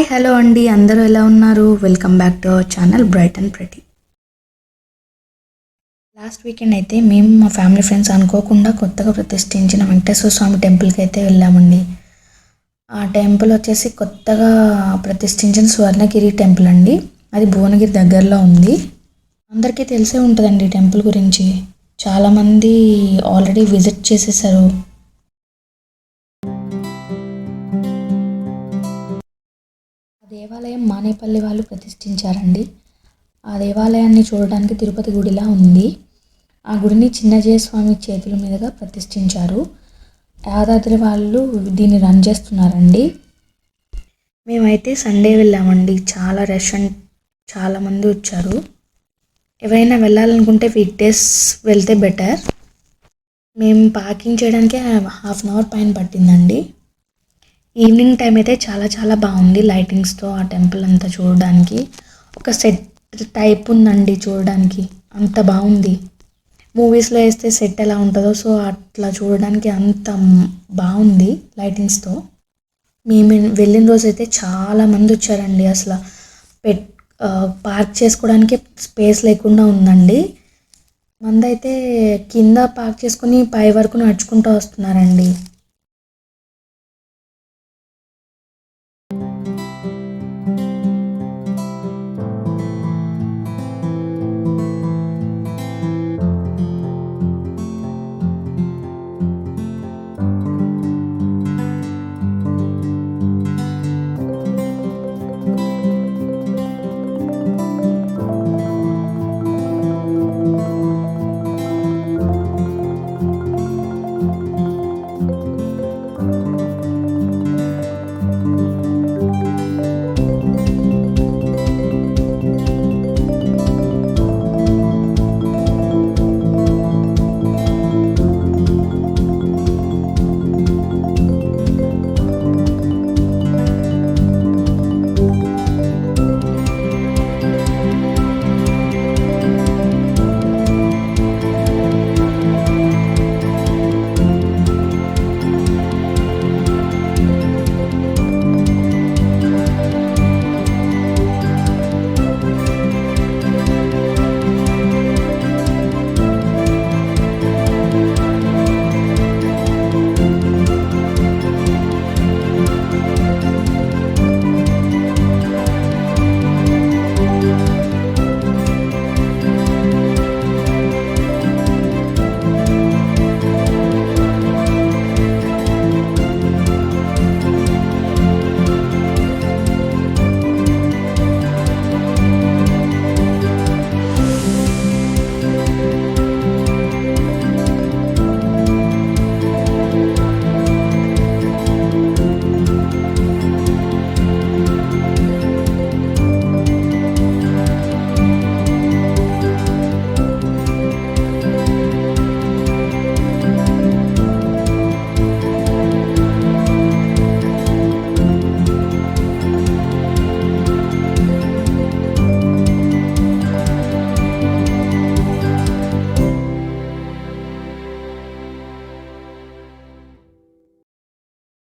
Hi hello అండి, అందరూ ఎలా ఉన్నారు? Welcome back to our channel bright and pretty. Last weekend అయితే మేము మా ఫ్యామిలీ ఫ్రెండ్స్ అనుకోకుండా కొత్తగా ప్రతిష్ఠించిన వెంకటేశ్వర స్వామి టెంపుల్కి అయితే వెళ్ళామండి. ఆ టెంపుల్ వచ్చేసి కొత్తగా ప్రతిష్ఠించిన స్వర్ణగిరి టెంపుల్ అండి. అది భువనగిరి దగ్గరలో ఉంది. అందరికీ తెలిసే ఉంటుందండి టెంపుల్ గురించి. చాలామంది ఆల్రెడీ విజిట్ చేసేసారు. దేవాలయం మానేపల్లి వాళ్ళు ప్రతిష్ఠించారండి. ఆ దేవాలయాన్ని చూడడానికి తిరుపతి గుడిలా ఉంది. ఆ గుడిని చిన్నజయ స్వామి చేతుల మీదుగా ప్రతిష్ఠించారు. యాదాద్రి వాళ్ళు దీన్ని రన్ చేస్తున్నారండి. మేమైతే సండే వెళ్ళామండి. చాలా రష్ చాలామంది వచ్చారు. ఎవరైనా వెళ్ళాలనుకుంటే వీక్ డేస్ వెళ్తే బెటర్. మేము పార్కింగ్ చేయడానికే హాఫ్ అన్ అవర్ పైన పట్టిందండి. ఈవినింగ్ టైం అయితే చాలా చాలా బాగుంది. లైటింగ్స్తో ఆ టెంపుల్ అంతా చూడడానికి ఒక సెట్ టైప్ ఉందండి. చూడడానికి అంత బాగుంది. మూవీస్లో వేస్తే సెట్ ఎలా ఉంటుందో సో అట్లా చూడడానికి అంత బాగుంది లైటింగ్స్తో. మేము వెళ్ళిన రోజు అయితే చాలామంది వచ్చారండి. అసలు పార్క్ చేసుకోవడానికి స్పేస్ లేకుండా ఉందండి. మందైతే కింద పార్క్ చేసుకుని పై వరకు నడుచుకుంటూ వస్తున్నారండి.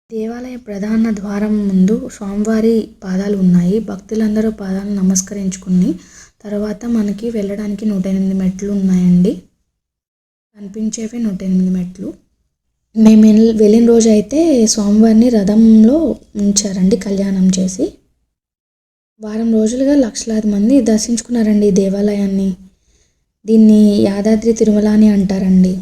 దేవాలయ ప్రధాన ద్వారం ముందు స్వామివారి పాదాలు ఉన్నాయి. భక్తులందరూ పాదాలను నమస్కరించుకుని తర్వాత మనకి వెళ్ళడానికి 108 మెట్లు ఉన్నాయండి. కనిపించేవే 108 మెట్లు. మేము వెళ్ళిన రోజు అయితే స్వామివారిని రథంలో ఉంచారండి, కళ్యాణం చేసి. వారం రోజులుగా లక్షలాది మంది దర్శించుకున్నారండి ఈ దేవాలయాన్ని. దీన్ని యాదాద్రి తిరుమల అని అంటారండి.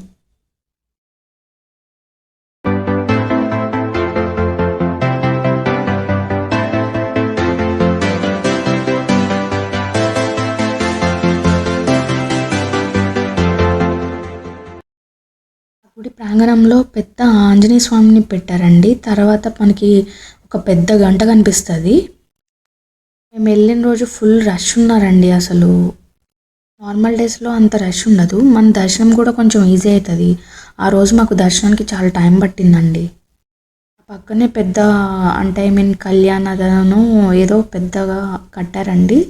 గుడి ప్రాంగణంలో పెద్ద ఆంజనేయ స్వామిని పెట్టారండి. తర్వాత మనకి ఒక పెద్ద గంట కనిపిస్తుంది. మేము వెళ్ళిన రోజు ఫుల్ రష్ ఉన్నారండి. అసలు నార్మల్ డేస్లో అంత రష్ ఉండదు. మన దర్శనం కూడా కొంచెం ఈజీ అవుతుంది. ఆ రోజు మాకు దర్శనానికి చాలా టైం పట్టిందండి. పక్కనే పెద్ద అంటే కళ్యాణను ఏదో పెద్దగా కట్టారండి.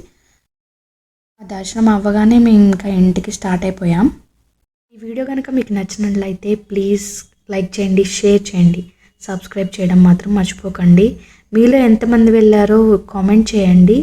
ఆ దర్శనం అవ్వగానే మేము ఇంకా ఇంటికి స్టార్ట్ అయిపోయాం. ఈ వీడియో కనుక మీకు నచ్చినట్లయితే ప్లీజ్ లైక్ చేయండి, షేర్ చేయండి, సబ్స్క్రైబ్ చేయడం మాత్రం మర్చిపోకండి. మీలో ఎంతమంది వెళ్ళారో కామెంట్ చేయండి.